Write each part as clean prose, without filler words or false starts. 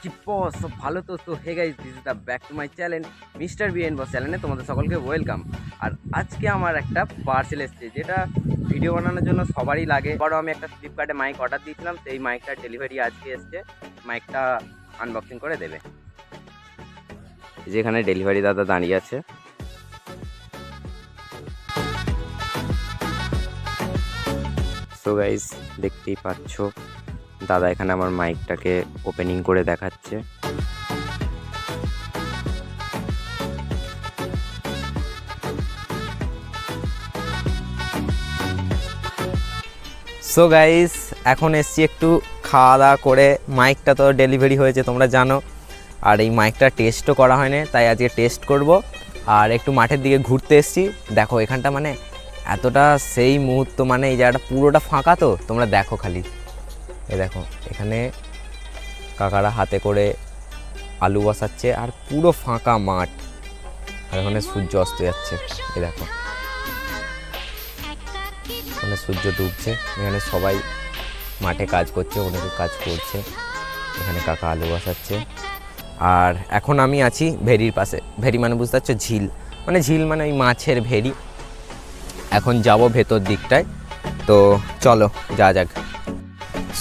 কি বস সব ভালো তো? Hey guys, this is the back to my channel mister BN boss চ্যানেলে তোমাদের সকলকে ওয়েলকাম। আর আজকে আমার একটা পার্সেল এসেছে, যেটা ভিডিও বানানোর জন্য সবারই লাগে। বড় আমি একটা ফ্লিপকার্টে মাইক অর্ডার দিয়েছিলাম, সেই মাইকটার ডেলিভারি আজকে এসছে। মাইকটা আনবক্সিং করে দেবে। যেখানে ডেলিভারি দাদা দাঁড়িয়ে আছে। সো গাইস, দেখতেই পাচ্ছ দাদা এখানে আমার মাইকটাকে ওপেনিং করে দেখাচ্ছে। সো গাইস, এখন এসছি একটু খাওয়া দাওয়া করে। মাইকটা তো ডেলিভারি হয়েছে তোমরা জানো, আর এই মাইকটা টেস্টও করা হয়নি, তাই আজকে টেস্ট করব। আর একটু মাঠের দিকে ঘুরতে এসছি। দেখো এখানটা মানে এতটা সেই মুহূর্ত, মানে এই জায়গাটা পুরোটা ফাঁকা, তো তোমরা দেখো খালি। এ দেখো এখানে কাকারা হাতে করে আলু বসাচ্ছে, আর পুরো ফাঁকা মাঠ, আর এখানে সূর্য অস্ত যাচ্ছে। এ দেখো এখানে সূর্য ডুবছে, এখানে সবাই মাঠে কাজ করছে, অনেকে কাজ করছে। এখানে কাকা আলু বসাচ্ছে। আর এখন আমি আছি ভেরির পাশে। ভেরি মানে বুঝতে পারছো, ঝিল মানে ওই মাছের ভেরি। এখন যাব ভেতর দিকটায়, তো চলো যা যাক।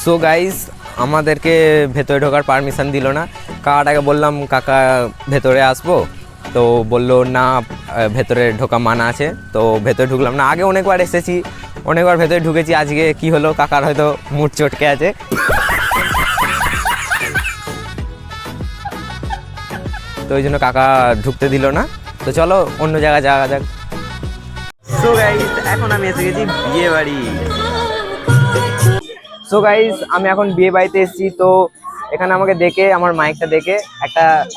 সো গাইস, আমাদেরকে ভেতরে ঢোকার পারমিশন দিল না। কাকাটাকে বললাম কাকা ভেতরে আসবো, তো বললো না ভেতরে ঢোকা মানা আছে। তো ভেতরে ঢুকলাম না। আগে অনেকবার এসেছি, অনেকবার ভেতরে ঢুকেছি। আজকে কি হলো, কাকার হয়তো মুড চটকে আছে, তো ওই জন্য কাকা ঢুকতে দিল না। তো চলো অন্য জায়গায় যাওয়া যাক। সো গাইস, এখন আমি এসে গেছি বিয়ে বাড়ি। সো গাইস, আমি এখন বিয়ে বাড়িতে এসেছি। তো এখানে আমাকে দেখে, আমার মাইকটা দেখে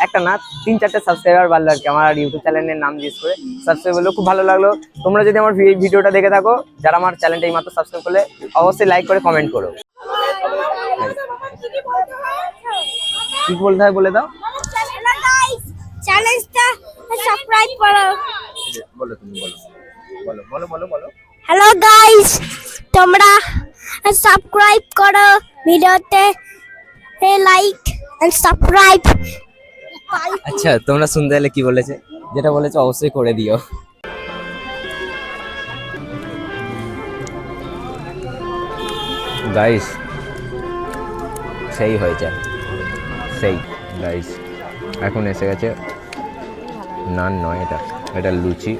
একটা না 3-4টে সাবস্ক্রাইবার বাড়লো আর কি। আমার ইউটিউব চ্যানেলের নাম জিজ্ঞেস করে সাবস্ক্রাইব করলো, খুব ভালো লাগলো। তোমরা যদি আমার ভিডিওটা দেখে থাকো, যারা আমার চ্যানেলটা এই মাত্র সাবস্ক্রাইব করলে, অবশ্যই লাইক করে কমেন্ট করো। কি বলতে হয় বলে দাও। চ্যানেলটা সাবস্ক্রাইব করো। বলো তুমি, বলো বলো বলো বলো। হ্যালো গাইস, তোমরা সাবস্ক্রাইব করো, ভিডিওতে লাইক এন্ড সাবস্ক্রাইব। আচ্ছা, তোমরা শুনতে এলে কি বলেছে, যেটা বলেছে অবশ্যই করে দিও। গাইস সেই হয়েছে, সেই গাইস এখন এসে গেছে নান নয়, এটা লুচি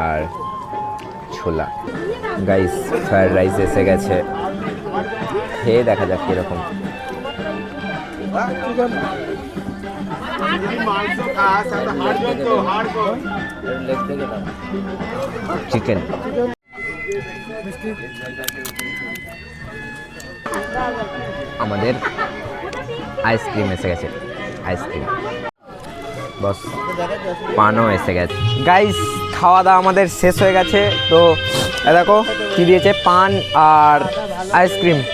আর ছোলা। গাইস ফ্রাইড রাইস এসে গেছে, খেয়ে দেখা যাক কিরকম। চিকেন, আমাদের আইসক্রিম এসে গেছে, আইসক্রিম বস, পানও এসে গেছে। গাইস খাওয়া দাওয়া আমাদের শেষ হয়ে গেছে। তো দেখো কি দিয়েছে, পান আর আইসক্রিম।